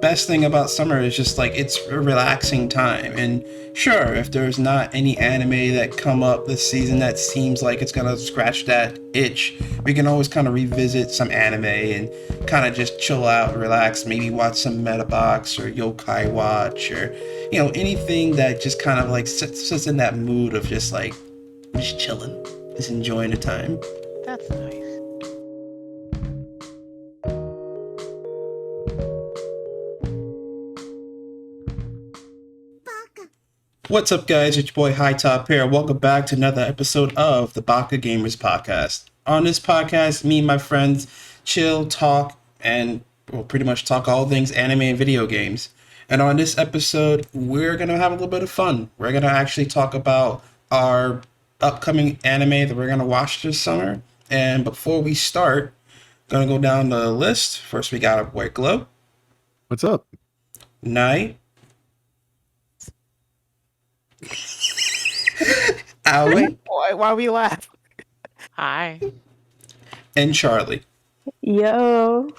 best thing about summer is just like it's a relaxing time. And sure, if there's not any anime that come up this season that seems like it's gonna scratch that itch, we can always kind of revisit some anime and kind of just chill out, relax, maybe watch some Metabox or Yokai Watch or anything that just kind of like sets us in that mood of just like just chilling, just enjoying the time. That's nice. What's up, guys? It's your boy High Top here. Welcome back to another episode of the Baka Gamers Podcast. On this podcast, me and my friends chill, talk, and we'll pretty much talk all things anime and video games. And on this episode, we're going to have a little bit of fun. We're going to actually talk about our upcoming anime that we're going to watch this summer. And before we start, going to go down the list. First, we got our boy Glow. What's up? Night. Owie. Why we laugh? Hi. And Charlie. Yo.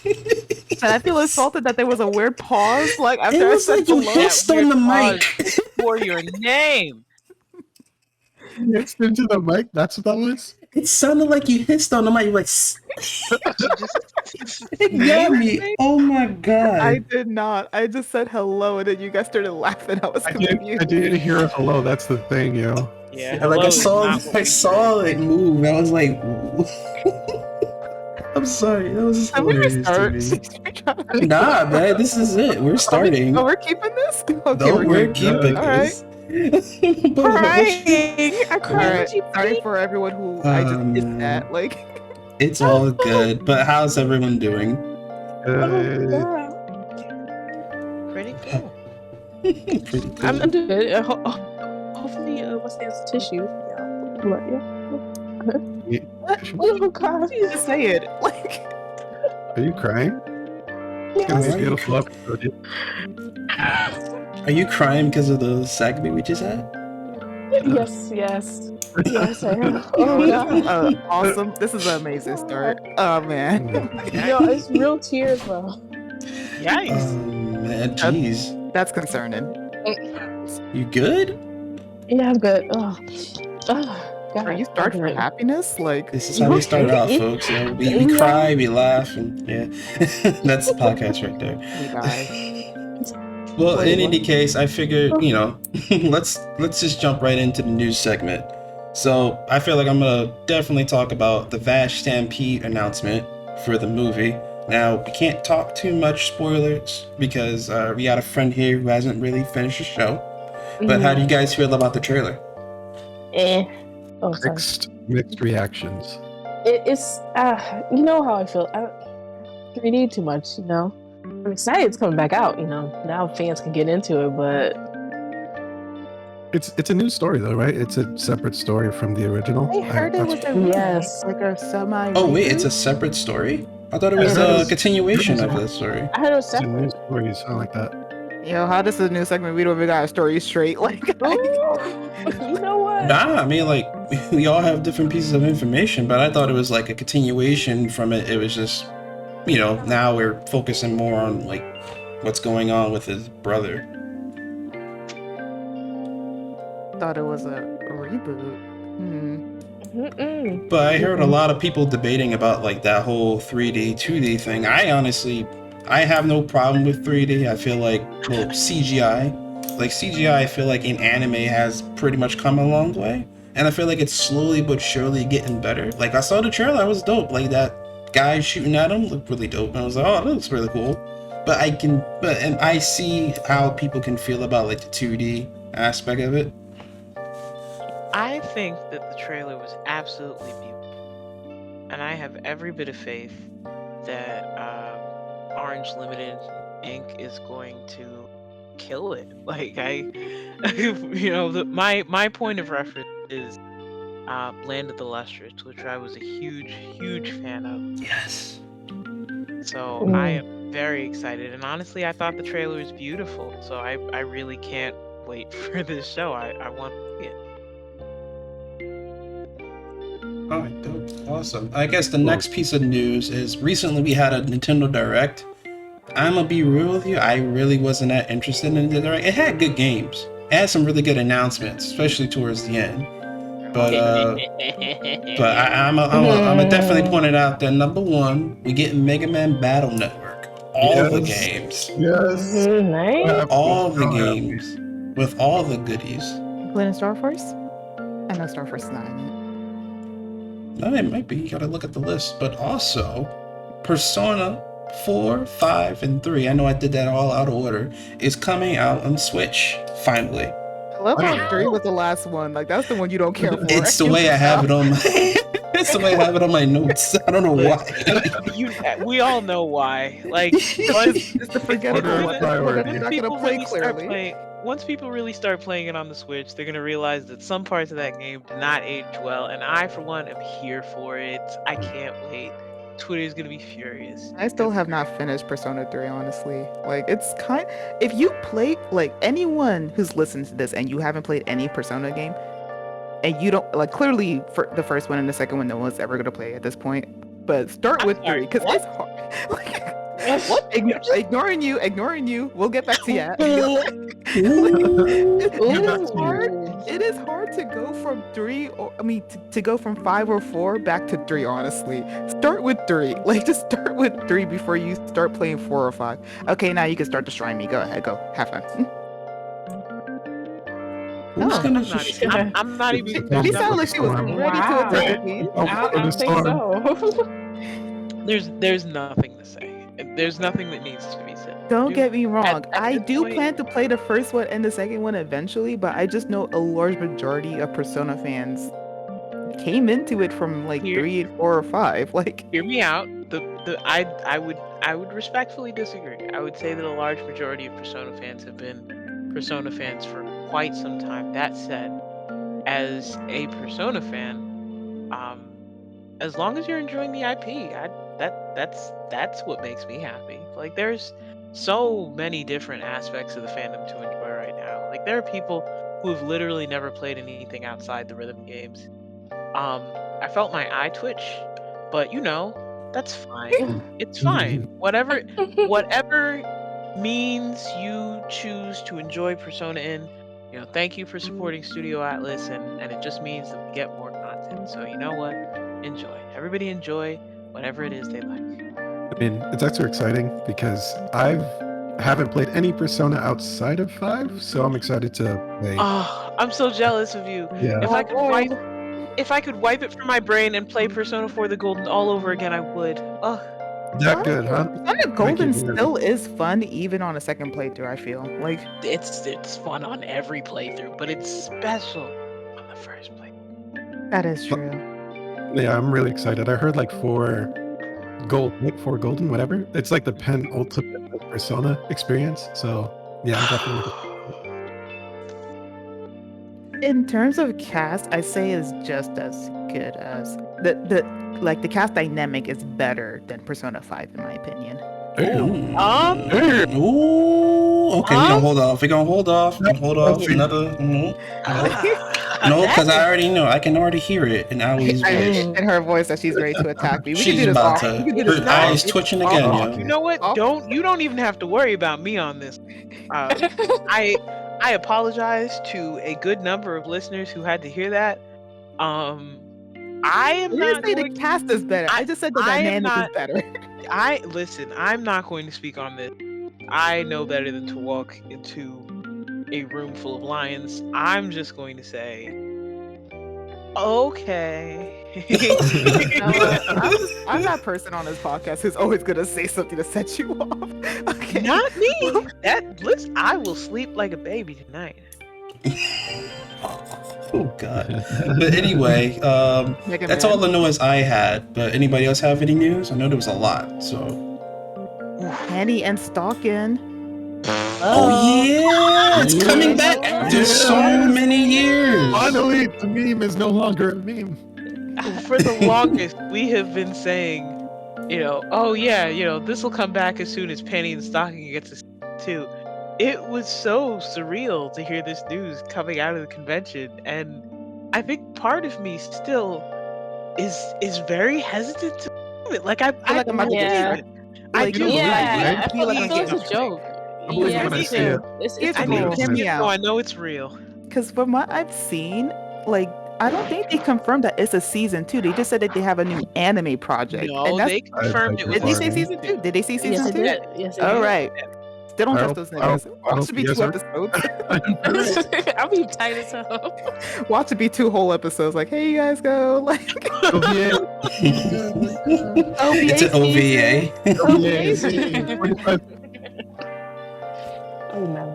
And I feel insulted that there was a weird pause. Like after I said you hello, hissed on the mic for your name. Hissed into the mic? That's what that was? It sounded like you hissed on the mic. You're like, it got me. Oh my god. I did not. I just said hello, and then you guys started laughing. I was confused. I didn't hear a hello. That's the thing, yo. Yeah. Like I saw it move. I was like, I'm sorry. That was hilarious to me. Nah, man. This is it. We're starting. Oh, we're keeping this? Okay, no, we're keeping all this. Right. Crying. I cried. Sorry for everyone who I just did that. Like, it's all good. But how's everyone doing? Pretty cool. Pretty good. I'm good. Hopefully, what's the tissue? Oh god. You just say it. Like, are you crying? It's gonna be a beautiful episode. Are you crying because of the segment we just had? Yes, I am. Oh god. Awesome. This is an amazing start. Oh man. Yo, it's real tears, bro. Yikes. Man, jeez. That's concerning. You good? Yeah, I'm good. Oh. God. Are you starting for happiness? Like, This is how we start off, folks. We cry, we laugh, and yeah, that's the podcast right there. we die. Well, in any case, I figured, let's just jump right into the news segment. So I feel like I'm gonna definitely talk about the Vash Stampede announcement for the movie. Now, we can't talk too much spoilers because we got a friend here who hasn't really finished the show. But how do you guys feel about the trailer? Oh, sorry. Mixed reactions. It's you know how I feel. I don't 3D too much, I'm excited it's coming back out, now fans can get into it, but It's a new story though, right? It's a separate story from the original. I heard it was a yes. like a semi. Oh wait, it's a separate story? I thought it was a continuation of the story. I heard it was It's a new separate. story. You sound like that. Yo, how this is a new segment? We don't even got our story straight. Like, You know what? Nah, I mean, like, we all have different pieces of information, but I thought it was like a continuation from it. It was just, now we're focusing more on, like, what's going on with his brother. thought it was a reboot. But I heard a lot of people debating about, like, that whole 3D, 2D thing. I have no problem with 3D. I feel like, well, CGI. Like, CGI, I feel like in anime has pretty much come a long way. And I feel like it's slowly but surely getting better. Like, I saw the trailer, it was dope. Like, that guy shooting at him looked really dope. And I was like, oh, that looks really cool. But I see how people can feel about, like, the 2D aspect of it. I think that the trailer was absolutely beautiful. And I have every bit of faith that Orange Limited Inc. is going to kill it. Like, my point of reference is Land of the Lustrous, which I was a huge fan of. Yes. So I am very excited, and honestly, I thought the trailer was beautiful. So I really can't wait for this show. I want to see it. Alright, dope. Awesome. I guess the next piece of news is recently we had a Nintendo Direct. I'm gonna be real with you. I really wasn't that interested in it. Direct. It had good games. It had some really good announcements, especially towards the end. But I'm definitely point it out that number one, we get Mega Man Battle Network, all the Yes. games, Yes. Nice. all the So happy. games with all the goodies. Including Star Force? I know Star Force is not in it. No, it might be. You gotta look at the list, but also Persona 4, 5, and 3. I know I did that all out of order. Is coming out on Switch finally. I love how Wow. 3 was the last one. Like, that's the one you don't care for. It's the way I have it on my. It's the way I have it on my notes. I don't know why. We all know why. Like, It's the forgettable Order of one. priority. We're not gonna play clearly. Once people really start playing it on the Switch, they're gonna realize that some parts of that game did not age well, and I, for one, am here for it. I can't wait. Twitter's gonna be furious. I still have not finished Persona 3, honestly. Like, it's kind. If you play, like, anyone who's listened to this and you haven't played any Persona game, and you don't, like, clearly for the first one and the second one, no one's ever gonna play at this point. But start with 3 because it's hard. Like, ignoring you. We'll get back to that. It's hard. It is hard to go from 3, to go from 5 or 4 back to 3. Honestly, start with 3. Like, just start with 3 before you start playing 4 or 5. Okay, now you can start destroying me. Go ahead, go have fun. Who's gonna I'm not even. She sounded like she was ready to attack me. I don't think so. There's nothing to say. There's nothing that needs to be said. Don't get me wrong. at I this do point- plan to play the first one and the second one eventually, but I just know a large majority of Persona fans came into it from like Here- 3 and 4 or 5. Like, Hear me out. I would respectfully disagree. I would say that a large majority of Persona fans have been Persona fans for quite some time. That said, as a Persona fan, as long as you're enjoying the IP, that's what makes me happy. Like, there's so many different aspects of the fandom to enjoy right now. Like, there are people who have literally never played anything outside the rhythm games. I felt my eye twitch, but that's fine. It's fine. Whatever means you choose to enjoy Persona in, thank you for supporting Studio Atlas, and it just means that we get more content. So you know what? Enjoy. Everybody enjoy whatever it is they like. I mean, it's extra exciting because I haven't played any Persona outside of 5, so I'm excited to play. Oh, I'm so jealous of you. Yeah. If I could wipe it from my brain and play Persona 4 the Golden all over again, I would. Oh, That good, huh? Persona Golden still is fun even on a second playthrough, I feel. Like, it's fun on every playthrough, but it's special on the first playthrough. that is true. Yeah, I'm really excited. I heard like 4 golden, whatever. It's like the penultimate Persona experience. So yeah, I'm definitely. In terms of cast, I say it's just as good as the cast dynamic is better than Persona 5 in my opinion. Ooh. Okay, we're gonna hold off. We're gonna hold off. Another. No, because I already know. I can already hear it in Ali's voice. In her voice that she's ready to attack me. We can She's do this about off. to. We can do this Her off. eyes twitching again, yo. You know what? Oh. You don't even have to worry about me on this. I apologize to a good number of listeners who had to hear that. I am I not didn't say the going- cast is better. I just said the I am dynamic not- is better. I'm not going to speak on this. I know better than to walk into a room full of lions. I'm just going to say, okay. I'm that person on this podcast who's always gonna say something to set you off. Okay. Not me. I will sleep like a baby tonight. Oh God. But anyway, Mega that's Man. all the noise I had. But anybody else have any news? I know there was a lot. So. Penny and Stalkin. Oh yeah, it's coming back after so many years. Finally, the meme is no longer a meme. For the longest, we have been saying, this will come back as soon as Penny and Stocking gets a season 2. It was so surreal to hear this news coming out of the convention, and I think part of me still is very hesitant to do it. Like I I'm about to yeah. believe it. I Like, do you believe Yeah, like, I feel like thought I'm so. It's getting a joke. I believe Yeah, when I me see too. it. It's Here's I the need thing, to hear see me it so I out. know it's real. Because from what I've seen, like, I don't think they confirmed that it's a season 2. They just said that they have a new anime project, and No, that's. they confirmed it beg was Did your they say pardon. season 2? Did they say Yes, season they 2? did. Yes, they All did. right. Still don't I trust hope- those I hope- niggas. I Watch hope it be you guys 2 are- episodes. I'll be tight as hell. Watch it be 2 whole episodes. Like, hey, you guys go. Like, OVA, OVA It's an season. OVA. OVA OVA, season. 25 Oh man.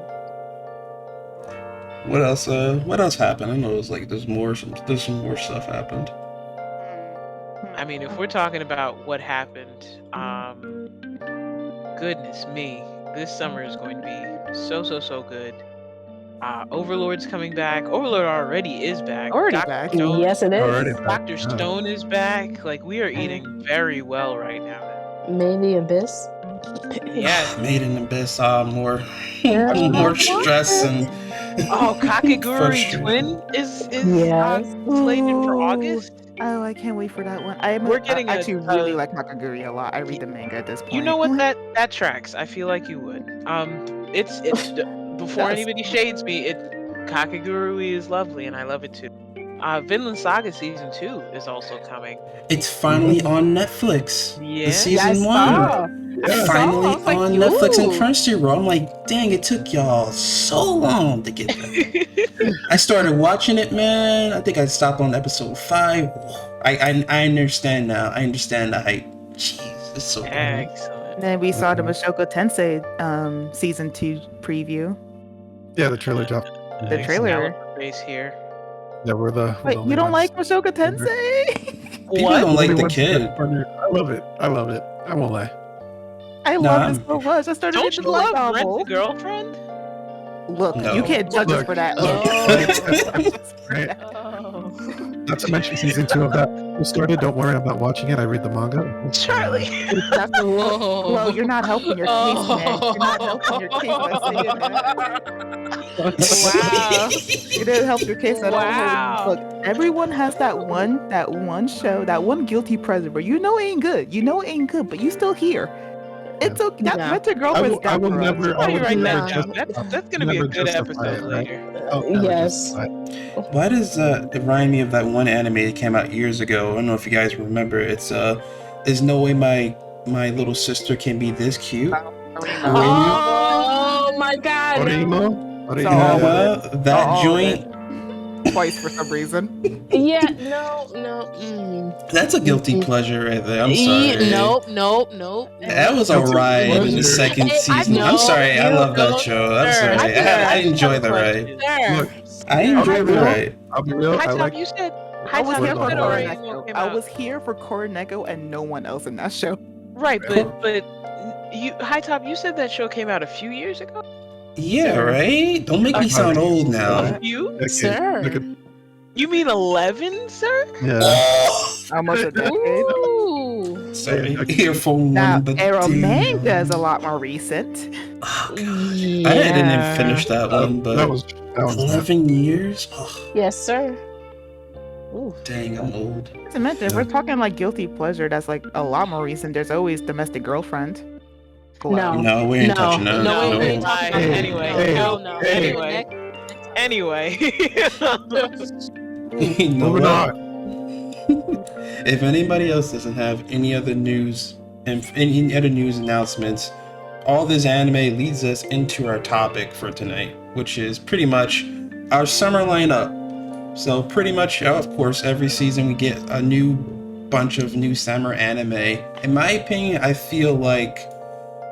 What else? What else happened? I know it was like there's some more stuff happened. I mean, if we're talking about what happened, goodness me, this summer is going to be so good. Overlord's coming back. Overlord already is back. Already Dr. back. Stone, Yes, it already is. back. Dr. Yeah. Stone is back. Like, we are eating very well right now. Made the abyss. Yes. Made in the Abyss, more Yeah. stress and Oh, Kakegurui frustration. Twin is Yes. slated for Ooh. August. Oh, I can't wait for that one. I We're getting I a- actually really like Kakaguri a lot. I read the manga at this point. You know what? That tracks. I feel like you would. It's before Yes. anybody shades me, Kakegurui is lovely and I love it too. Vinland Saga season 2 is also coming. It's finally on Netflix. Yeah. The season I 1. saw. Yeah. Finally I was like, on Netflix and ooh. Crunchyroll. I'm like, dang, it took y'all so long to get there. I started watching it, man. I think I stopped on episode 5. I understand now. I understand the hype. Jeez, it's so good. Excellent. Then we saw the Mushoku Tensei season 2 preview. Yeah, the trailer dropped. The Nice trailer. caliper face here. Yeah, we're the. Wait, only you don't ones. like Mushoku Tensei? People What? don't like Only the ones kid. that partner. I love it. I love it. I won't lie. I No, love I'm- it so much. I started Don't reading you the light love Rent novel. the Girlfriend? Look, No. you can't judge us Look, for that. look. Right. Oh. Not to mention season 2 of that. We started. Don't worry about watching it. I read the manga. Charlie. Whoa. Flo, you're not helping your case, man. You're not helping your case by saying that. Wow. You didn't help your case at Wow. all. Look, everyone has that one show, that one guilty pleasure where you know it ain't good. You know it ain't good, but you still here. It's okay. That Yeah. Rent a Girlfriend's I down will for us. never. I Why will you write never that down? justify- That's gonna be a never good justify episode it, right? later. I'll never Yes. justify it. Why does it remind me of that one anime that came out years ago? I don't know if you guys remember. It's there's no way my little sister can be this cute. Oh my god. Orimo? all Orimo? That all of joint. Twice for some reason. Yeah, no. That's a guilty pleasure right there. I'm sorry. Nope. That was Guilty alright in the pleasure. second season. know I'm sorry. I you love that don't- show. I'm Sir, sorry. I enjoy the ride. Look, I I'll enjoy be the real. ride. I'll be real. High I Top, like. you said I was Top here for said Koroneko. came I out. was here for Koroneko and no one else in that show. Right, but you High Top, you said that show came out a few years ago. Yeah, Sir. right? Don't make me sound old now. A few? Decade. Sir. Look at, You mean 11, sir? yeah. Almost a decade. Ooh. Sorry, here for Now, one, but Arrow damn. Manga is a lot more recent. Oh, gosh. Yeah. I didn't finish that one, but that was 11 years? Oh, Yes, sir. Ooh. dang, I'm old. As I mentioned, if we're talking like guilty pleasure, that's like a lot more recent. There's always Domestic Girlfriend. No. No, we ain't No, touching that. no, we ain't Bye. talking about that. Anyway, no. hey. Anyway. You know Moving what? on. If anybody else doesn't have any other news and any other news announcements, all this anime leads us into our topic for tonight, which is pretty much our summer lineup. So pretty much, of course, every season we get a new bunch of new summer anime. In my opinion, I feel like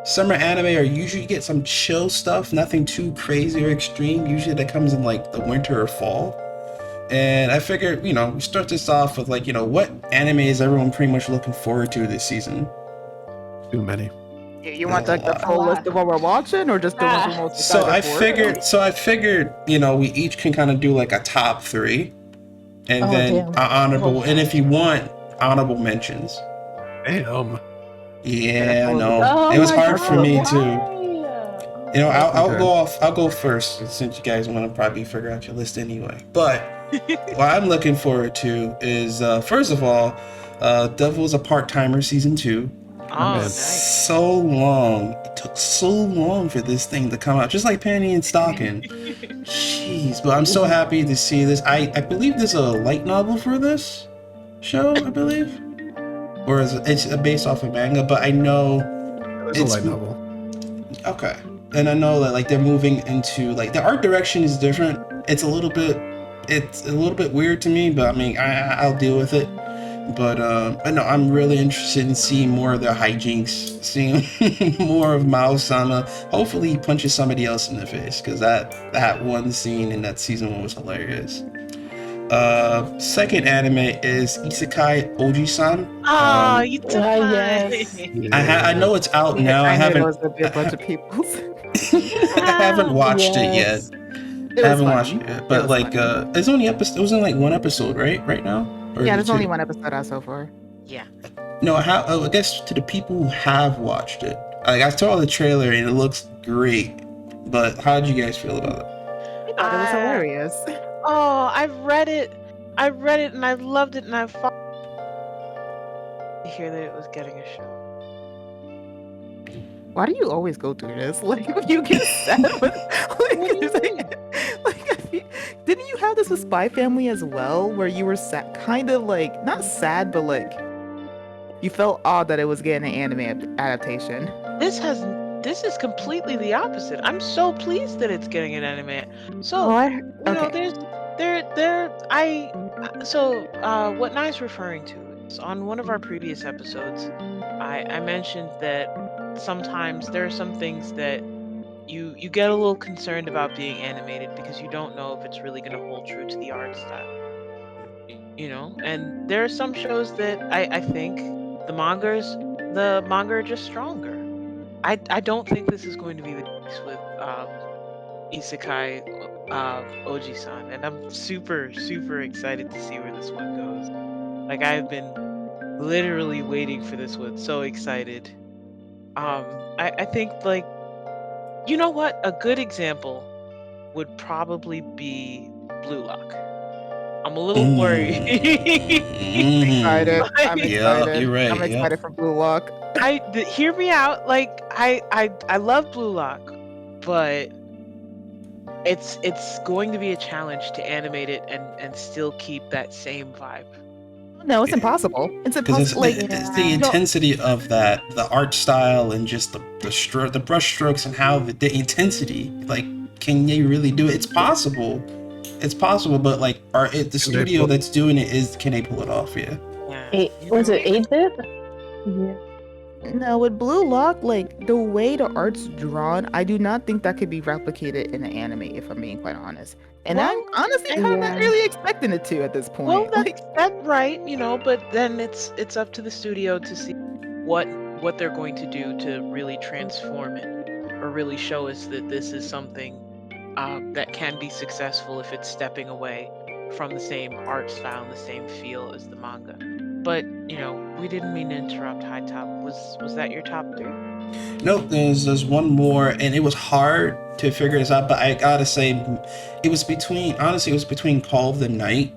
summer anime are usually get some chill stuff, nothing too crazy or extreme. Usually that comes in like the winter or fall. And I figured, we start this off with like, what anime is everyone pretty much looking forward to this season? Too many. You want like the full list of what we're watching, or just the ones we're most So excited for? I figured, we each can kind of do like a top 3, and Oh, then damn. honorable, and if you want, honorable mentions. Damn. Yeah, I know. Oh It was my hard for God, me why? too. I'll Okay. go off. I'll go first since you guys want to probably figure out your list anyway. But what I'm looking forward to is first of all, Devil's a Part-Timer season 2. Oh, man. nice. so long. It took so long for this thing to come out, just like Penny and Stocking. Jeez, but I'm so happy to see this. I believe there's a light novel for this show, I believe, or is it's based off of manga. But I know There's it's a light novel. okay, and I know that like they're moving into like the art direction is different. It's a little bit weird to me, but I mean I'll deal with it. But no, I'm really interested in seeing more of their hijinks, seeing more of Mao-sama. Hopefully, he punches somebody else in the face because that one scene in that season 1 was hilarious. Second anime is Isekai Oji-San. Oh, you took mine. yes. I know it's out Yeah, now. I knew there was gonna be a bunch of people. I haven't watched it yet. Yes. It I was haven't funny. watched it yet, It but was like funny. it's only episode. It was in like one episode, right now. Or is Yeah, it there's two? only one episode out so far. Yeah. No, I guess to the people who have watched it, like I saw the trailer and it looks great. But how did you guys feel about it? I thought it was hilarious. Oh, I've read it. I read it and I loved it, and I fought to hear that it was getting a show. Why do you always go through this? Like, you get sad with, didn't you have this with Spy Family as well, where you were sad, kind of like not sad, but like you felt odd that it was getting an anime adaptation. This is completely the opposite. I'm so pleased that it's getting an anime. So Okay. what Nai's referring to is on one of our previous episodes, I mentioned that sometimes there are some things that you get a little concerned about being animated because you don't know if it's really going to hold true to the art style. You know, and there are some shows that I think the manga are just stronger. I don't think this is going to be the case with Isekai Oji-san, and I'm super excited to see where this one goes. Like, I've been literally waiting for this one, so excited. I think, like, you know what? A good example would probably be Blue Lock. I'm a little worried. Excited. I'm Yeah, excited. you're right, I'm yeah. excited for Blue Lock. Hear me out. Like, I love Blue Lock, but it's going to be a challenge to animate it and still keep that same vibe. No, it's impossible. It's Because impossible. Like, it's the no, intensity of that, the art style, and just the brush strokes and how the intensity. Like, can you really do it? It's possible. It's possible, but like, the studio that's doing it can they pull it off? Yeah. Was it 8-bit? Yeah. no, with Blue Lock, like the way the art's drawn, I do not think that could be replicated in an anime, if I'm being quite honest. And Well, I'm honestly kind of not yeah. really expecting it to at this point. Well, Like, that's right, you know, but then it's up to the studio to see what they're going to do to really transform it, or really show us that this is something that can be successful if it's stepping away from the same art style and the same feel as the manga. But you know, we didn't mean to interrupt. High Top, was that your top 3? Nope, there's one more, and it was hard to figure this out, but I gotta say, it was between Call of the Night,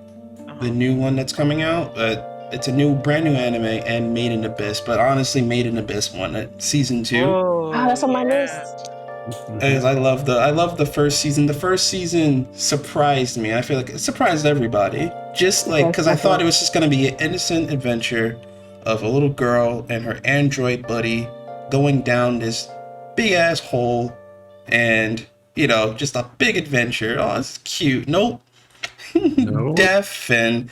the new one that's coming out. It's a brand new anime, and Made in Abyss. But honestly, Made in Abyss won season 2. Oh, that's on my list. As I love the first season. The first season surprised me. I feel like it surprised everybody. Just like because I thought it was just gonna be an innocent adventure of a little girl and her android buddy going down this big ass hole, and just a big adventure. Oh, it's cute. Nope. No. Death and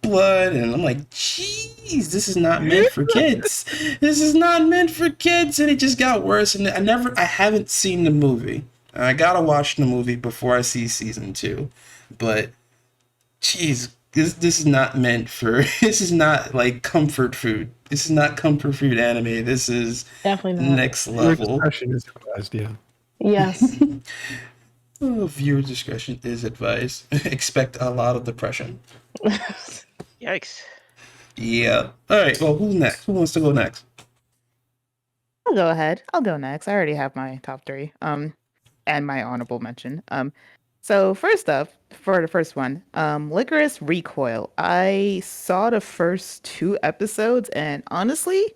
blood, and I'm like, jeez, this is not meant for kids. This is not meant for kids, and it just got worse. And I haven't seen the movie. I gotta watch the movie before I see season 2. But, jeez, this is not meant for. This is not like comfort food. This is not comfort food anime. This is Definitely not. next Your level. discretion is advised, yeah. Yes. Oh, viewer discretion is advised. Expect a lot of depression. yikes! Yeah. All right. Well, who's next? Who wants to go next? I'll go ahead. I'll go next. I already have my top 3. And my honorable mention. So first up, for the first one, Licorice Recoil. I saw the first 2 episodes, and honestly,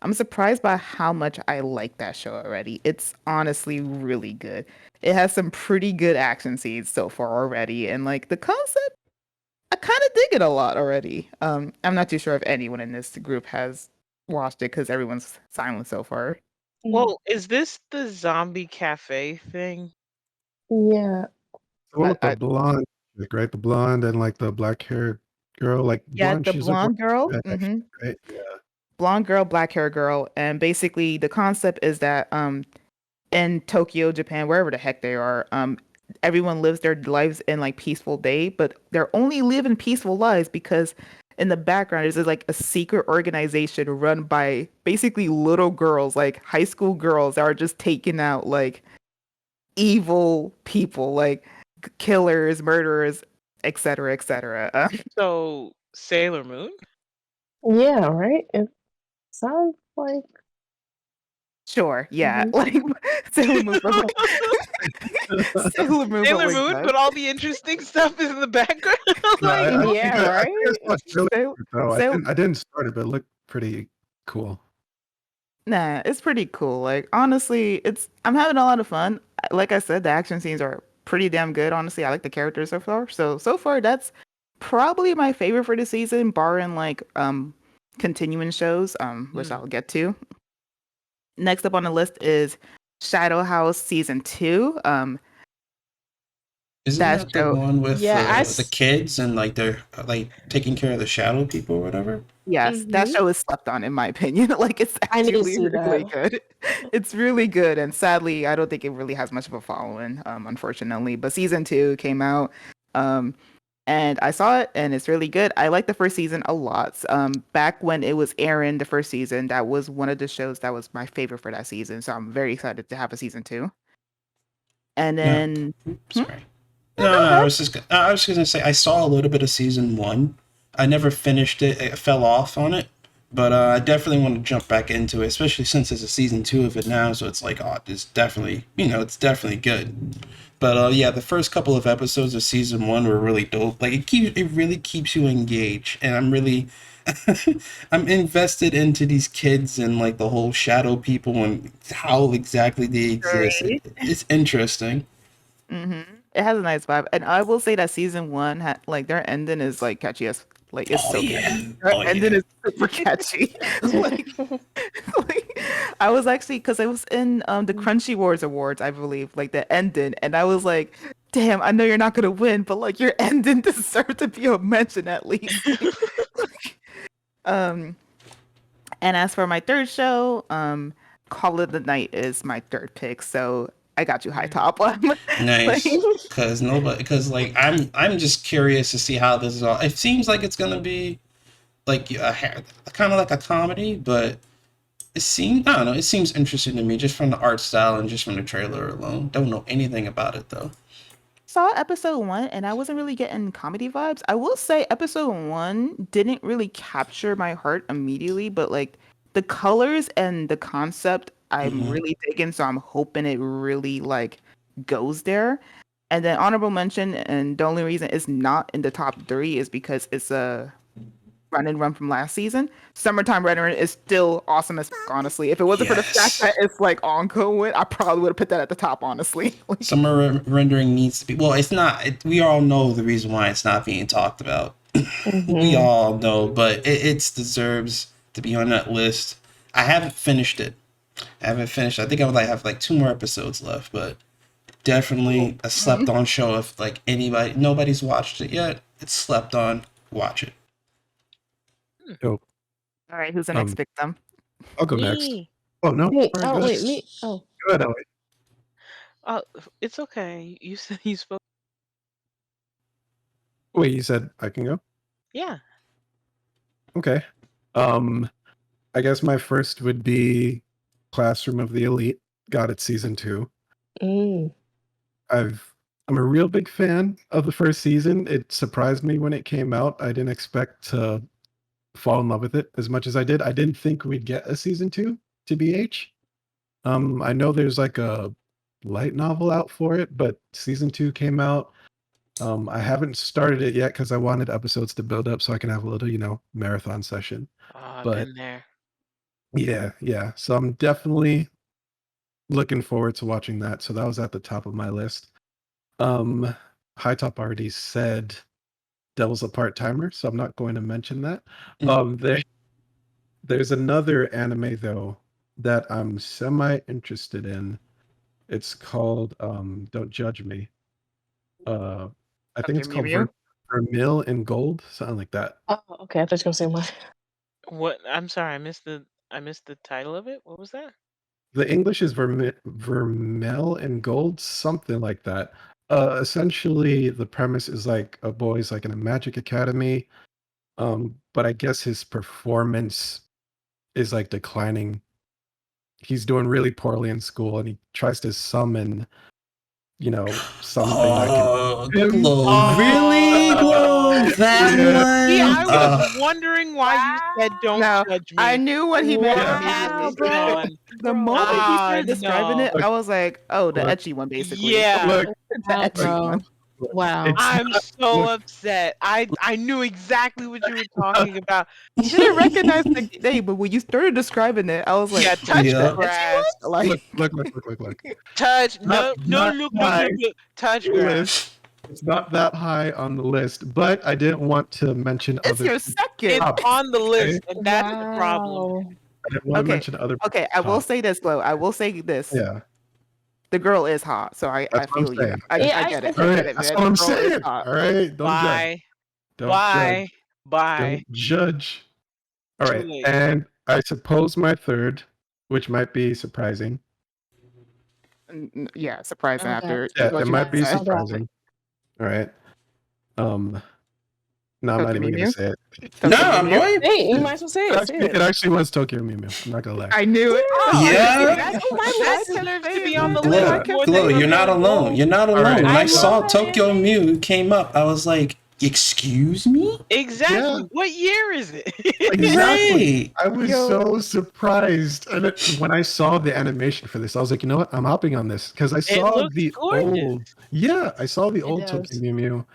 I'm surprised by how much I like that show already. It's honestly really good. It has some pretty good action scenes so far already, and like the concept, I kind of dig it a lot already. I'm not too sure if anyone in this group has watched it because everyone's silent so far. Well, is this the zombie cafe thing? Yeah. The one with the I blonde chick, right? The blonde and like the black haired girl, like Yeah, blonde. the She's looking blonde girl. like red, actually, right? Yeah. Blonde girl, black hair girl, and basically the concept is that in Tokyo, Japan, wherever the heck they are, everyone lives their lives in like peaceful day, but they're only living peaceful lives because in the background is like a secret organization run by basically little girls, like high school girls that are just taking out like evil people, like killers, murderers, etc., etc. So Sailor Moon? Yeah, right? It sounds like Sure, yeah, Mhm. like Sailor Moon, but like Sailor Moon, but Sailor like Moon, that. but all the interesting stuff is in the background. No, Like, Yeah, I think I right? saw a trailer Sail- for it, though. Sail- I didn't start it, but it looked pretty cool. Nah, it's pretty cool. Like honestly, I'm having a lot of fun. Like I said, the action scenes are pretty damn good. Honestly, I like the characters so far. So far, that's probably my favorite for the season, barring like continuing shows, which I'll get to. Next up on the list is Shadow House season 2. Isn't That that the show, one with Yeah, the kids and like they're like taking care of the shadow people or whatever? yes, that Mhm. show is slept on in my opinion. Like it's I need to actually see really that. good. It's really good, and sadly, I don't think it really has much of a following, unfortunately. But season 2 came out, um, and I saw it, and it's really good. I like the first season a lot. Back when it was airing, the first season, that was one of the shows that was my favorite for that season. So I'm very excited to have a season 2. And No, then, sorry. No, No, go no. ahead. I was just gonna say I saw a little bit of season 1. I never finished it. I fell off on it, but I definitely want to jump back into it, especially since there's a season 2 of it now. So it's like, oh, it's definitely, it's definitely good. But yeah, the first couple of episodes of season 1 were really dope. Like it really keeps you engaged, and I'm really, I'm invested into these kids and like the whole shadow people and how exactly they exist. Right. It's interesting. It has a nice vibe, and I will say that season 1 had like their ending is like catchy as like it's Oh so yeah, catchy. Their oh ending yeah. is super catchy. like, like I was actually because I was in the Crunchy Wars Awards, I believe, like the ending, and I was like, damn, I know you're not gonna win, but like your ending deserved to be a mention at least. Um, and as for my third show, Call of the Night is my third pick. So I got you high top. Like, Nice, because like I'm just curious to see how this is all. It seems like it's gonna be like kind of like a comedy, but I don't know. It seems interesting to me just from the art style and just from the trailer alone. Don't know anything about it though. saw episode 1 and I wasn't really getting comedy vibes. I will say episode 1 didn't really capture my heart immediately, but like the colors and the concept I'm Hmm. really digging, so I'm hoping it really like goes there. And then honorable mention, and the only reason it's not in the top 3 is because it's a run and run from last season. Summertime Rendering is still awesome as fuck, honestly. If it wasn't for the fact that Yes. it's like ongoing, I probably would have put that at the top, honestly. Like, Summer rendering needs to be. Well, it's not. We all know the reason why it's not being talked about. We Mhm. all know, but it deserves to be on that list. I haven't finished it. I haven't finished. I think I would like have like 2 more episodes left, but definitely a slept on show. If like nobody's watched it yet, it's slept on. Watch it. Yo, all right, who's the next victim? I'll go next. Me. Oh no, Wait, all right, oh go ahead. wait, me. Oh. Go ahead, Ellie. Oh, it's okay. You said you spoke. Wait, you said I can go? Yeah. Okay. I guess my first would be Classroom of the Elite. Got it season 2. Mm. I'm a real big fan of the first season. It surprised me when it came out. I didn't expect to fall in love with it as much as I did. I didn't think we'd get a season 2 to BH. I know there's like a light novel out for it, but season 2 came out. I haven't started it yet because I wanted episodes to build up so I can have a little, marathon session. Oh, I've But been there. Yeah. So I'm definitely looking forward to watching that. So that was at the top of my list. High Top already said Devil's a Part-Timer, so I'm not going to mention that. There's another anime though that I'm semi interested in. It's called Don't Judge Me. I think it's Tokyo Mew called Mew? Vermil in Gold, something like that. Oh, okay. I thought you were gonna say mine. What? I'm sorry, I missed the title of it. What was that? The English is Vermel in Gold, something like that. Essentially, the premise is like a boy's like in a magic academy, but I guess his performance is like declining. He's doing really poorly in school, and he tries to summon, something that can Oh, him. Glow. Really, Glow? That Yeah, one? I was wondering why you said "Don't No, judge me." I knew what he meant Yeah. immediately. bro. The moment he started describing no. it, I was like, "Oh, the Look. ecchi one, basically." Yeah, Look, The Wow, ecchi bro. one. Wow. it's I'm not- so look, upset. I knew exactly what you were talking about. You didn't recognize the name, but when you started describing it, I was like, Yeah, touch Yeah. grass. like, look. Touch. No, Not look. high Touch on the grass. list. It's not that high on the list, but I didn't want to mention it's other your people's second. top, It's on the okay? list, and that's the problem. Wow. I didn't want to Okay, mention other people's okay. I will top. say this, Glow. I will say this. Yeah, The girl is hot, so I that's what I'm feel you. saying. I Yeah, get it. All I right, get it, that's man. what The I'm girl is saying. hot. All right, don't judge. Why? Don't Why? judge. Why? Don't judge. All Too right, late. and I suppose my third, which might be surprising. Yeah, surprising Oh, after Yeah, what it you might be said. Oh, God. surprising. All right. No, I'm not Tokyo even Mew gonna Mew? say it. Tokyo Nah, Mew Mew? boy. Hey, you might as well say it. Say Actually, it. it actually was Tokyo Mew Mew. I'm not gonna lie. I knew it. Yeah. That's Oh, my That list is deserves to saying be on the it. Glow, list I kept more Glow, than you're not Vermilion alone. Gold. You're not All alone. right, When I I saw love Tokyo anime. Mew came up, I was like, excuse me? Exactly. Yeah. What year is it? Exactly. Right. I was so surprised, and when I saw the animation for this, I was like, you know what? I'm hopping on this because I It saw looks the gorgeous. old. Yeah, I saw the It old does. Tokyo Mew Mew,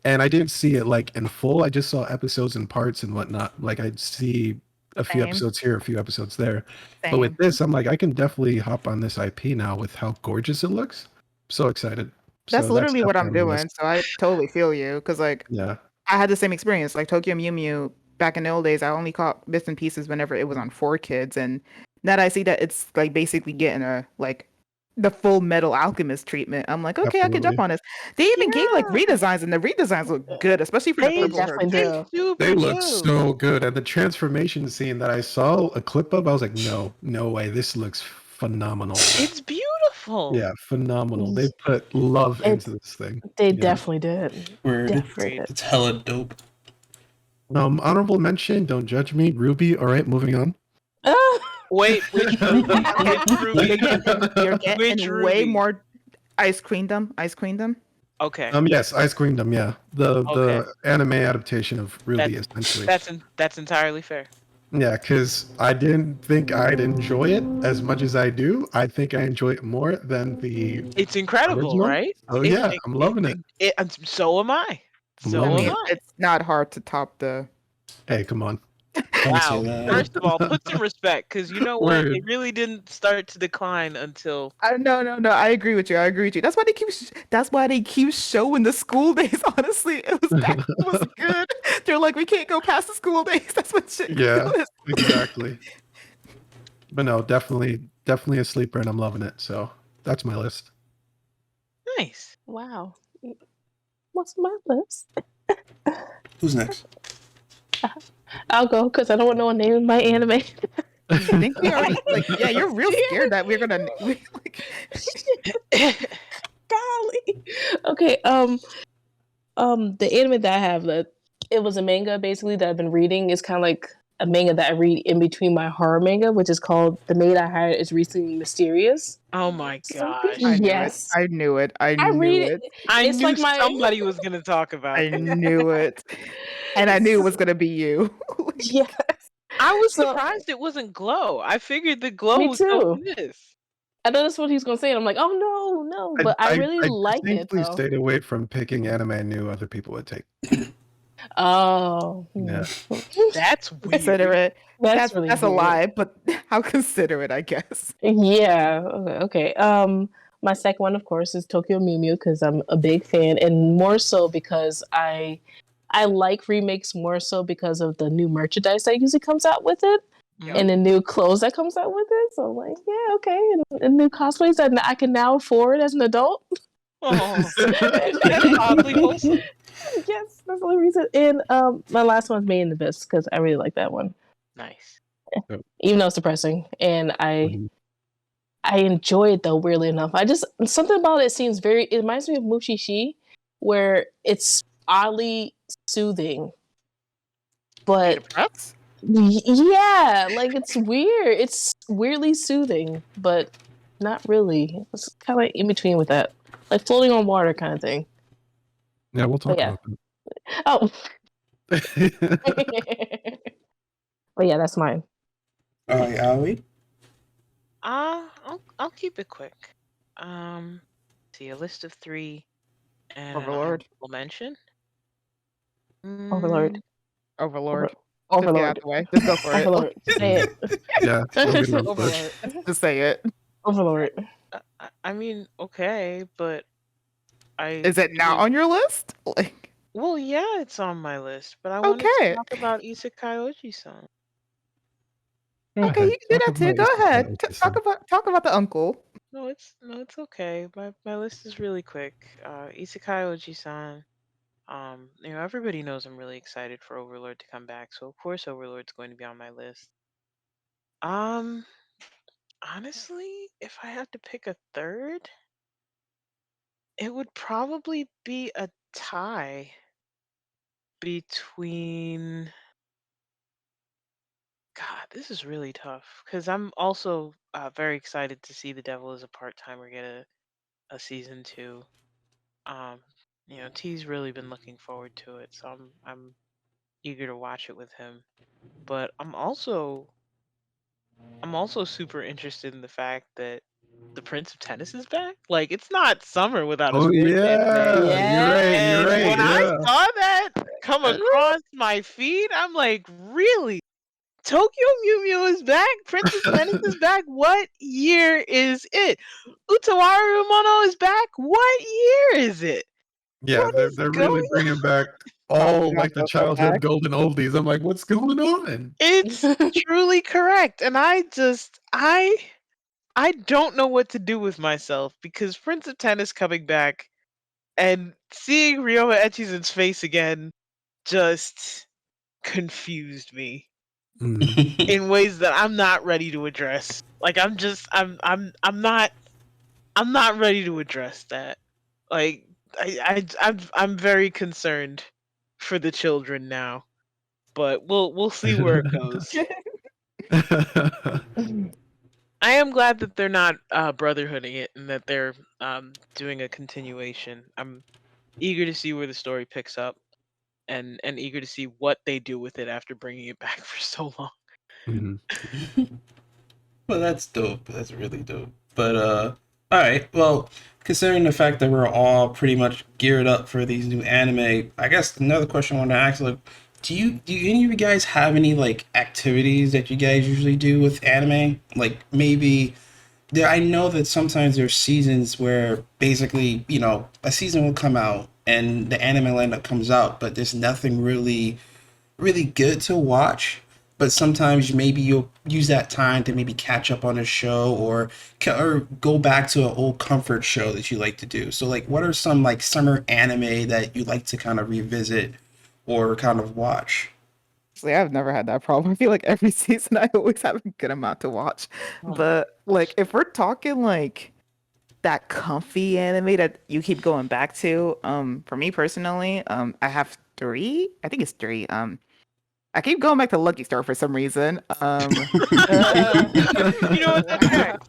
and I didn't see it like in full. I just saw episodes and parts and whatnot. Like I'd see a few Same. episodes here, a few episodes there. But with Same. this, I'm like, I can definitely hop on this IP now with how gorgeous it looks. So excited. That's So literally what I'm definitely on the doing. list. So I totally feel you because like Yeah. I had the same experience. Like Tokyo Mew Mew back in the old days, I only caught bits and pieces whenever it was on 4Kids, and now that I see that it's like basically getting a like the full Metal Alchemist treatment, I'm like, okay, I can jump Absolutely. on this. They even gave like Yeah. redesigns, and the redesigns look good, especially for the They purple hair. definitely they do. super They look do. so good. And the transformation scene that I saw a clip of, I was like, no way. This looks phenomenal. It's beautiful. Yeah, phenomenal. They put love It's- into this thing. They Yeah. definitely did. Word. Definitely did. It's hella dope. Honorable mention, don't judge me. Ruby, all right, moving on. Wait, which Ruby? Okay, Which Ruby? You're Which getting way Ruby? more ice cream. Okay. Yes, Ice Kingdom, yeah. The Okay. anime adaptation of Ruby, essentially. That's entirely fair. Yeah, because I didn't think I'd enjoy it as much as I do. I think I enjoy it more than the It's incredible, original. right? Oh yeah, I'm loving it. So am I. I'm So I loving am mean, I. it's not hard to top the. Hey, come on. Don't say Wow. that. First of all, put some respect, because you know what? Word. It really didn't start to decline until No. I agree with you. That's why they keep. That's why they keep showing the school days. Honestly, it was good. They're like, we can't go past the school days. That's what shit. Yeah, exactly. But no, definitely a sleeper, and I'm loving it. So that's my list. nice. Wow. What's my list? Who's next? I'll go because I don't want no one naming my anime. I think we already like. Yeah, you're real scared that we're gonna. Golly. Okay. The anime that I have, it was a manga basically that I've been reading. It's kind of like a manga that I read in between my horror manga, which is called "The Maid I Hired Is Recently Mysterious." Oh my gosh. Yes. I knew it. I I knew read it. I It's knew like my- somebody was gonna talk about I it. knew it. And I knew it was gonna be you. Yes. I was So- surprised it wasn't Glow. I figured the Glow Me was so too. pissed. I know that's what he's gonna say, and I'm like, oh no, but I really liked it distinctly though. stayed away from picking anime I knew other people would take. Oh, Yeah. That's weird. Considerate. that's really That's a weird. lie, but how considerate, I guess. Yeah. Okay. My second one, of course, is Tokyo Mew Mew because I'm a big fan, and more so because I like remakes more so because of the new merchandise that usually comes out with it, and the new clothes that comes out with it. So I'm like, yeah, okay, and new cosplays that I can now afford as an adult. Oh, that's oddly wholesome. Yes, that's the only reason. And my last one's Made in the Abyss because I really like that one, Nice. even though it's depressing, and I enjoy it though. Weirdly enough, I just something about it seems very. It reminds me of Mushishi, where it's oddly soothing, You but depressed? yeah, like it's weird. It's weirdly soothing, but not really. It's kind of like in between with that, like floating on water kind of thing. Yeah, we'll talk But yeah. about Oh, that. but yeah, that's mine. All right, Aoi. I'll keep it quick. See a list of 3 and an Overlord. honorable mention. Overlord. Overlord. Just get out Overlord. the way. Just go for it. Overlord. Say it. Yeah, don't get no push. Overlord. Just say it. Overlord. I mean, okay, but Is it not on your list? Like, well, yeah, it's on my list, but I wanted to okay. talk about Isekai Oji-san. Go Okay, ahead. you can do Talk that too. about Go Isekai ahead. Oji-san. Talk about the uncle. No, it's okay. My list is really quick. Isekai Oji-san. Everybody knows I'm really excited for Overlord to come back, so of course Overlord's going to be on my list. Um, honestly, if I had to pick a third, it would probably be a tie between. God, this is really tough because I'm also very excited to see The Devil as a Part-Timer get a season 2. Um, T's really been looking forward to it, so I'm eager to watch it with him. But I'm also super interested in the fact that the Prince of Tennis is back. Like, it's not summer without a Oh sports anime. yeah, you're right. You're And right. when I Yeah. saw that come across my feed, I'm like, really? Tokyo Mew Mew is back? Princess Tennis is back? What year is it? Utawaru Mono is back? What year is it? Yeah, What is they're really going bringing back all like the Go childhood back. golden oldies. I'm like, what's going on? It's truly correct. And I don't know what to do with myself because Prince of Tennis coming back and seeing Ryoma Echizen's face again just confused me in ways that I'm not ready to address. Like I'm not ready to address that. Like I'm very concerned for the children now, but we'll see where it goes. I am glad that they're not brotherhooding it and that they're doing a continuation. I'm eager to see where the story picks up and eager to see what they do with it after bringing it back for so long. Mhm. Well, that's dope. That's really dope. But all right. Well, considering the fact that we're all pretty much geared up for these new anime, I guess another question I want to ask, like, do any of you guys have any like activities that you guys usually do with anime? Like maybe there. I know that sometimes there's seasons where basically a season will come out and the anime lineup comes out, but there's nothing really good to watch, but sometimes maybe you'll use that time to maybe catch up on a show or go back to an old comfort show that you like to do. So like what are some like summer anime that you like to kind of revisit or kind of watch? See, I've never had that problem. I feel like every season I always have a good amount to watch. Oh my But like if we're talking like that comfy anime that you keep going back to, for me personally, I have 3. I think it's 3. I keep going back to Lucky Star for some reason. You know what? That's correct.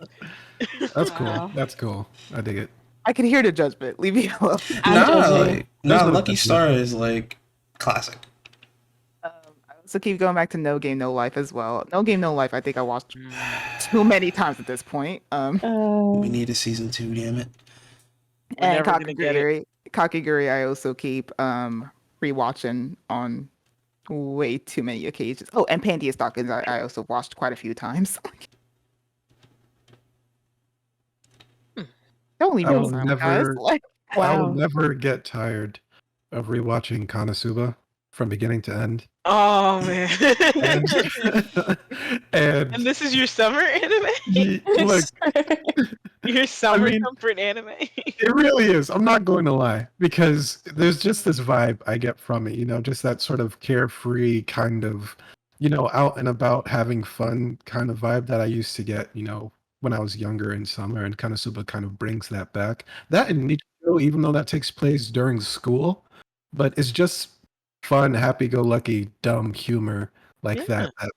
That's Wow. cool. That's cool. I dig it. I can hear the judgment. Leave me alone. I'm Nah, judging. like There's nah, no Lucky judgment. Star is like classic. I also keep going back to No Game No Life as well. No Game No Life, I think I watched Mm. too many times at this point. We need a season 2, damn it. We're And never gonna get it. Kakaguri I also keep rewatching on way too many occasions. Oh, and Pantheon Stalkers I also watched quite a few times. Don't leave I me on will silent, guys. never, Like, I will Wow. never get tired of rewatching Konosuba from beginning to end. Oh man. And, And and this is your summer anime? look, Your summer mean- comfort anime? it really is. I'm not going to lie, because there's just this vibe I get from it, just that sort of carefree kind of, out and about having fun kind of vibe that I used to get, when I was younger in summer, and Konosuba kind of brings that back. That and Nichijou, even though that takes place during school, but it's just fun, happy-go-lucky, dumb humor like Yeah. that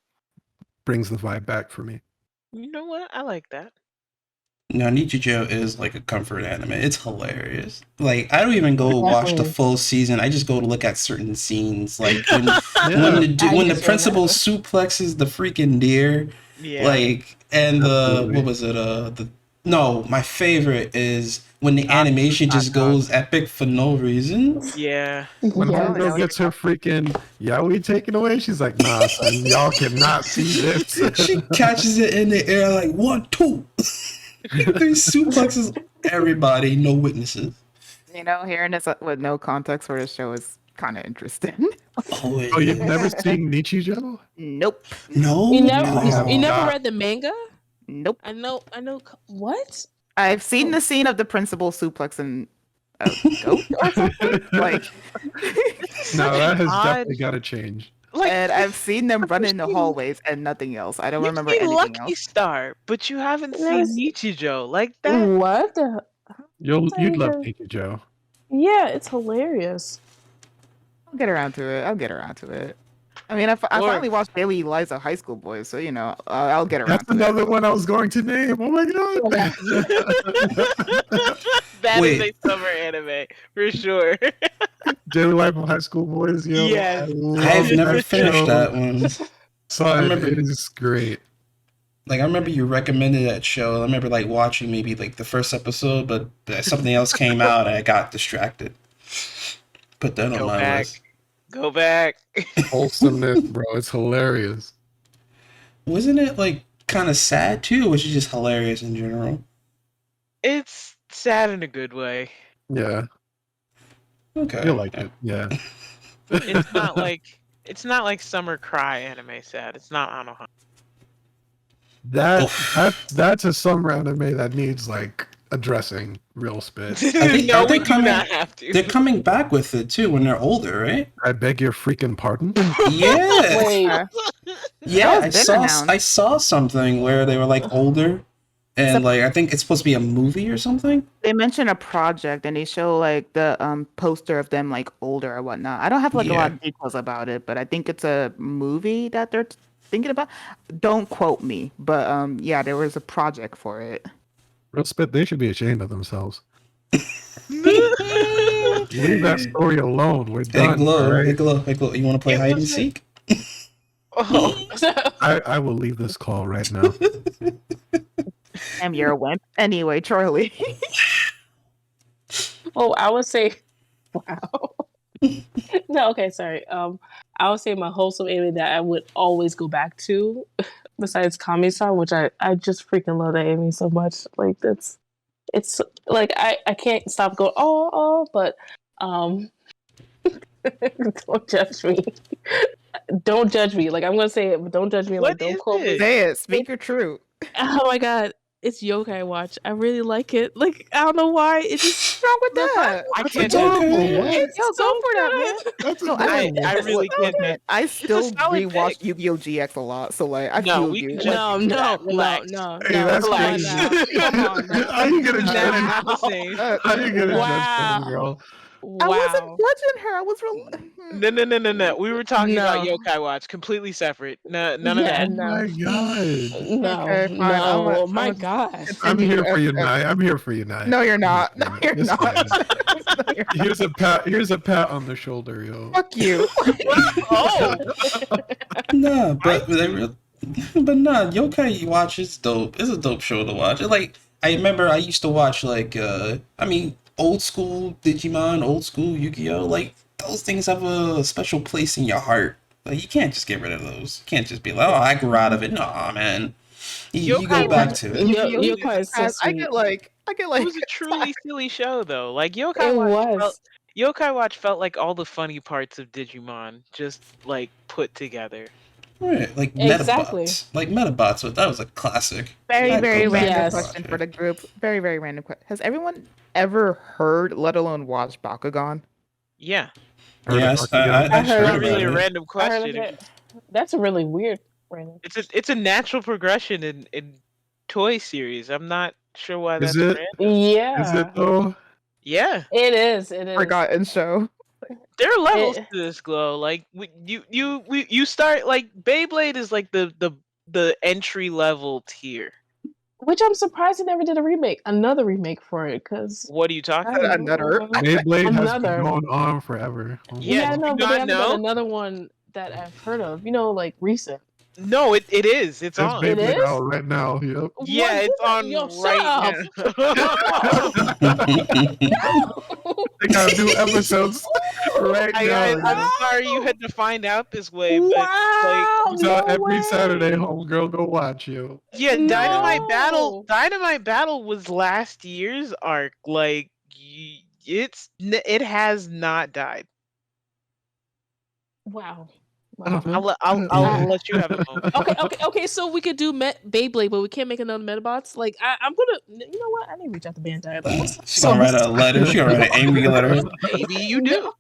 brings the vibe back for me. You know what? I like that. Now, Nichijou is like a comfort anime. It's hilarious. Like, I don't even go watch the Definitely. full season. I just go to look at certain scenes. Like when Yeah. when the understand principal that. suplexes the freaking deer, Yeah. like, and Absolutely. what was it? No, my favorite is when the Hot- animation hot just goes epic for no reason. yeah. When Yeah. know Homegirl what gets you're her freaking yaoi taken away, she's like, nah, son, y'all cannot see this. She catches it in the air like 1, 2, 3 suplexes everybody, no witnesses. hearing this with no context for the show is kind of interesting. Oh, Oh, you've never seen Nichijou? Nope. No, You never, Oh, you never God. read the manga? Nope. I know. What? I've seen the scene of the principal suplex and a goat or something. Like, No, that has Odd- definitely got to change. Like and I've seen them run in the seen- hallways and nothing else. I don't you've remember seen anything Lucky else. Star, but you haven't Never seen Nichijou. Like that. What the? You'd love even- Nichijou. Yeah, it's hilarious. I'll get around to it. I mean, I Or- finally watched Daily Lives of High School Boys, so I'll get around That's to it. another one I was going to name. Oh my god. That is Wait. a summer anime for sure. Daily Life of High School Boys, yo. Yes. I love I've never that finished show. that one. Son, remember- it is great. Like, I remember you recommended that show. I remember like watching maybe like the first episode, but something else came out and I got distracted. Put that on Go my back. list. Go back. Wholesomeness, bro. It's hilarious. Wasn't it like kind of sad too, or was it just hilarious in general? It's sad in a good way. Yeah, Okay. you like it. Yeah. It's not like summer cry anime sad. It's not Anohana. That's a summer anime that needs like addressing real spit. think- No, are they we do coming- not have to. They're coming back with it too when they're older, right? I beg your freaking pardon. Yeah. Wait. Yeah, That was been announced. I saw something where they were like older, and like I think it's supposed to be a movie or something. They mention a project and they show like the poster of them like older or whatnot. I don't have like a lot of details about it, but I think it's a movie that they're thinking about. Don't quote me, but yeah, there was a project for it. Real spit, they should be ashamed of themselves. Leave that story alone. We're Hey done. Glow, all right? hey Glow, hey Glow. You want to play It hide and wasn't- seek? Oh, I will leave this call right now. Damn, you're a wimp. Anyway, Charlie. Oh, I would say, wow. No, okay, sorry. I would say my wholesome anime that I would always go back to, besides Kami-san, which I just freaking love that anime so much. Like it's like I can't stop going but don't judge me. Don't judge me. Like I'm gonna say it, but don't judge me. What Like don't is quote me. it? Say it. Speak your truth. Oh my god, it's Yokai Watch. I really like it. Like I don't know why. It's just What's wrong with that? I That's can't adorable. do What? it's Yo, go so for that, good. That's No, adorable. I really can't. Man, I still solid rewatch pick. Yu-Gi-Oh! GX a lot, so like I No, feel we you. can Like, judge No, you for no, that. no, Relax. no, Hey, no. that's Come on crazy. now. Come on now. How you gonna Never judge? not the same. How you gonna judge Wow. that girl? I wasn't Wow. judging her. I was No. We were talking about No. Yokai Watch, completely separate. No, none Yeah, of that. Oh my god. No, Okay, fine. no. I'm Oh a- my I'm a- gosh. I'm here for you, Continue. Nye. I'm here for you, Nye. No, you're not. No, you're Yes, I not. No, you're Here's a pat. Here's a pat on the shoulder, yo. Fuck you. Oh, Nah, but nah, Yokai Watch is dope. It's a dope show to watch. Like I remember I used to watch like I mean old school Digimon, old school Yu-Gi-Oh, like those things have a special place in your heart. Like you can't just get rid of those. You can't just be like, oh, I grew out of it. Nah, man. You go Yokai back Watch to was it. a Your truly car is so I sweet. get it like was a truly silly show though. Like It was. Yokai Watch felt like all the funny parts of Digimon just like put together. Right, like Exactly. Metabots. Like Metabots, that was a classic. very, I'd go very back random and Yes. watch question for it. the group. Very, very random question. Has everyone ever heard, let alone watched Bakugan? Yeah. Heard of Yes, Bakugan. I I've heard heard Not of about really it. a it. random I heard of question. it. That's a really weird random. It's a natural progression in toy series. I'm not sure why Is that's it? random. Is it Yeah. though? Yeah. It is. It is. Forgotten show. There are levels It, to this glow. Like you start like Beyblade is like the entry level tier. which I'm surprised they never did a remake, another remake for it, because What are you talking about? Another. Beyblade has been another. going on forever. Oh my Yeah, Yeah, did God. you no, but they not haven't done know? another one that I've heard of. You know, like recent. No, it is. It's There's on. It Beyblade is. out right now. Yep. Yeah, What? it's on Yo, shut right up! now. They got new episodes right I now. guys, I'm Yep. sorry you had to find out this way, but like Wow! Comes out No every way! Saturday. Homegirl, go watch you. yeah, No! Dynamite Battle was last year's arc. Like it has not died. Wow. Uh-huh. Wow. I'll let you have a moment. Okay. So we could do Beyblade, but we can't make another Metabots. Like I'm gonna. You know what? I need to reach out to Bandai. Like, what's She's gonna write a letter. She's gonna write an angry letter. Maybe you do.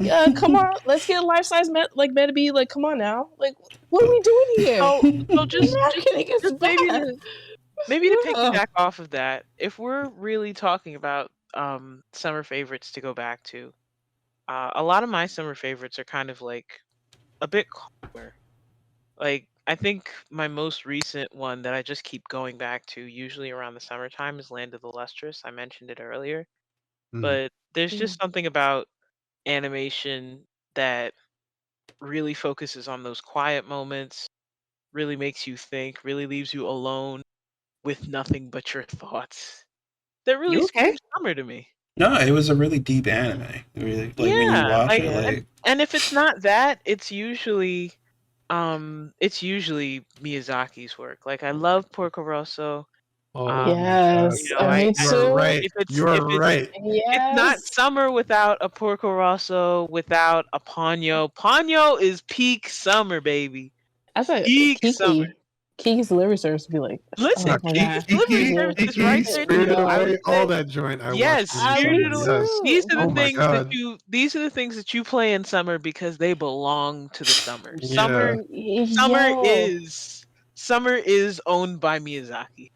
Yeah, come on. Let's get a life size Metabe. Like, come on now. Like, what are we doing here? So just Marketing is just bad. maybe to piggyback off of that, if we're really talking about summer favorites to go back to, a lot of my summer favorites are kind of like a bit calmer. Like I think my most recent one that I just keep going back to, usually around the summertime, is Land of the Lustrous. I mentioned it earlier, Mm. but there's just something about animation that really focuses on those quiet moments, really makes you think, really leaves you alone with nothing but your thoughts. That really You okay? screams summer to me. No, it was a really deep anime. Really, like when you Yeah, watch it, like Yeah. like and if it's not that, it's usually Miyazaki's work. Like I love Porco Rosso. Oh my God. Yes. I Me You are too. right. if it's You if are it's right. it's not Yes. summer without a Porco Rosso, without a Ponyo. Ponyo is peak summer, baby. I thought Peak summer. Kiki's delivery service would be like, Listen, oh my Kiki's god. delivery Kiki, Yeah. service is right Kiki, there Spirited too. I Away, would all say that joint I watched yes, in the Me Spirited summer. Away. Yes. too. Oh my God. These are the things that you play in summer because they belong to the summer. Yeah. Summer Yo. is summer is owned by Miyazaki.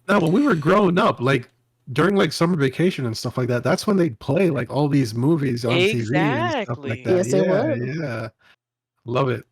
Now, when we were growing up, like during like summer vacation and stuff like that, that's when they'd play like all these movies on TV and stuff like Exactly. that. Yes, it Yeah, would. yeah. Love it.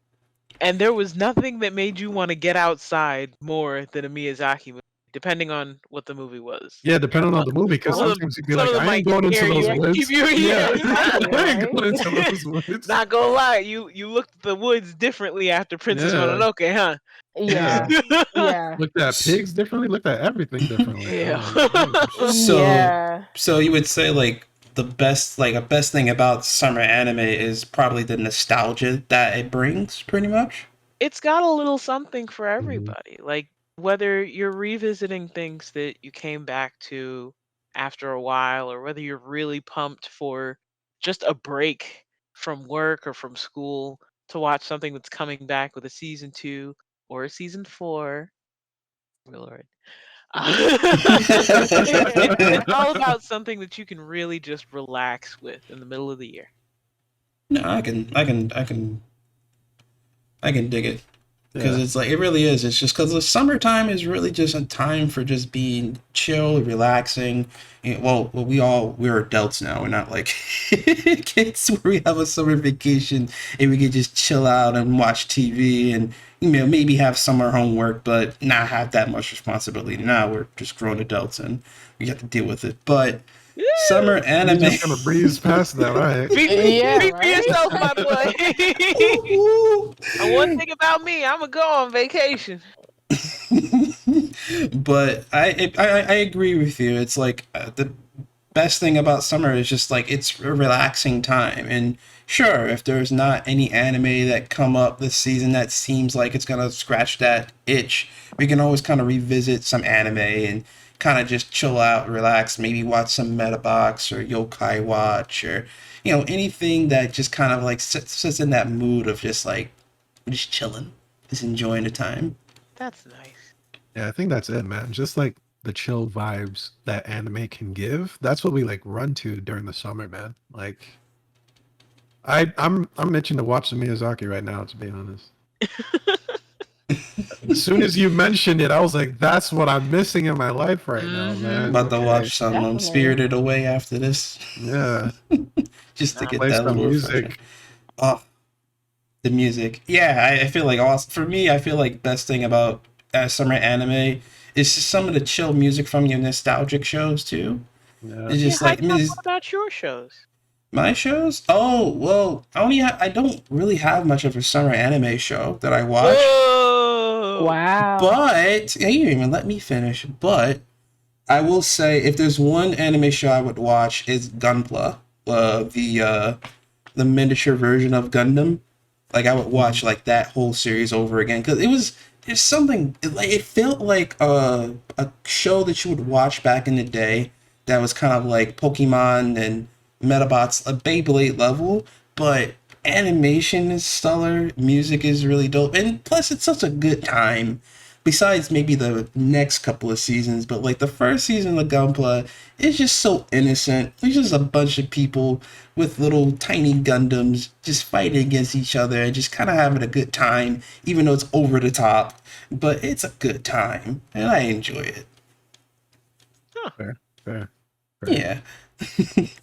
And there was nothing that made you want to get outside more than a Miyazaki movie, depending on what the movie was. Yeah, depending on the movie, because Some of them, sometimes you'd be some like, of them I might ain't going into scare those you Yeah. and keep woods. you. Yeah, Exactly, I ain't right? going into those woods. Not gonna lie, you looked at the woods differently after Princess Yeah, Mononoke, huh? Yeah. Yeah. looked at pigs differently, looked at everything differently. Yeah. Oh my gosh. so. Yeah. So you would say like a best thing about summer anime is probably the nostalgia that it brings, pretty much. It's got a little something for Mhm. everybody. Like whether you're revisiting things that you came back to after a while, or whether you're really pumped for just a break from work or from school to watch something that's coming back with a season 2 or a season 4. My lord. It's all about something that you can really just relax with in the middle of the year. No, I can dig it. Because Yeah. it's like, it really is. It's just because the summertime is really just a time for just being chill, relaxing. Well, we're adults now. We're not like kids where we have a summer vacation and we can just chill out and watch TV and, maybe have summer homework, but not have that much responsibility. Now we're just grown adults and we have to deal with it. But summer We're anime. just gonna breeze past that, all right? Yeah, Speak for right? yourself, my boy. And one thing about me, I'm gonna go on vacation. But I agree with you. It's like best thing about summer is just like it's a relaxing time. And sure, if there's not any anime that come up this season that seems like it's gonna scratch that itch, we can always kind of revisit some anime and kind of just chill out, relax, maybe watch some Metabox or Yokai Watch or anything that just kind of like sits in that mood of just like just chilling, just enjoying the time. That's nice. Yeah, I think that's it, man. Just like the chill vibes that anime can give. That's what we like run to during the summer, man. Like I'm itching to watch some Miyazaki right now, to be honest. As soon as you mentioned it, I was like, that's what I'm missing in my life right now, Mhm. man. About to Okay. watch some Definitely. Spirited Away after this, Yeah. just to Nah. get Play that some little music. refresher. Oh, the music. Yeah, I feel like awesome. For me, I feel like best thing about summer anime is just some of the chill music from your nostalgic shows too. Yeah. It's Yeah, just like, I mean, what about your shows? my shows. Oh well, I don't really have much of a summer anime show that I watch. Whoa! Wow. But yeah, you didn't even let me finish. But I will say, if there's one anime show I would watch, is Gunpla, the miniature version of Gundam. Like I would watch like that whole series over again because it's something like it felt like a show that you would watch back in the day that was kind of like Pokemon and Metabots, a Beyblade level, but animation is stellar, music is really dope, and plus it's such a good time. Besides maybe the next couple of seasons, but like the first season of Gunpla is just so innocent. It's just a bunch of people with little tiny Gundams just fighting against each other and just kind of having a good time, even though it's over the top. But it's a good time, and I enjoy it. Fair. Yeah.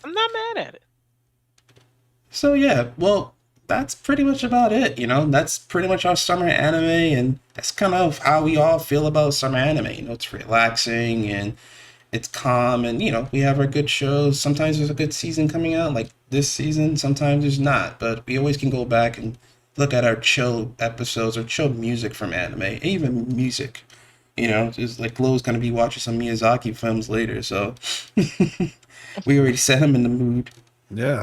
I'm not mad at it. So yeah, well, that's pretty much about it. That's pretty much our summer anime, and that's kind of how we all feel about summer anime. It's relaxing and it's calm, and we have our good shows. Sometimes there's a good season coming out, like this season. Sometimes there's not, but we always can go back and look at our chill episodes or chill music from anime, even music. Just like Lo's gonna be watching some Miyazaki films later, so we already set him in the mood. Yeah.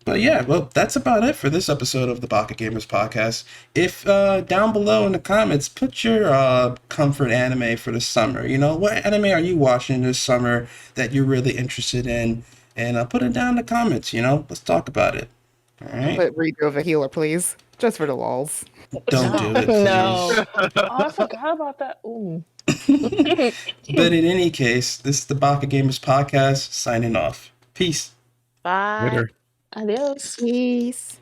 But yeah, well, that's about it for this episode of the Baka Gamers podcast. If down below in the comments, put your comfort anime for the summer. What anime are you watching this summer that you're really interested in? And put it down in the comments. Let's talk about it. All right. But redo of a healer, please. Just for the lols. Don't do it, please. No. Oh, I forgot about that. Ooh. But in any case, this is the Baka Gamers podcast signing off. Peace. Bye. Later. Adios. Peace.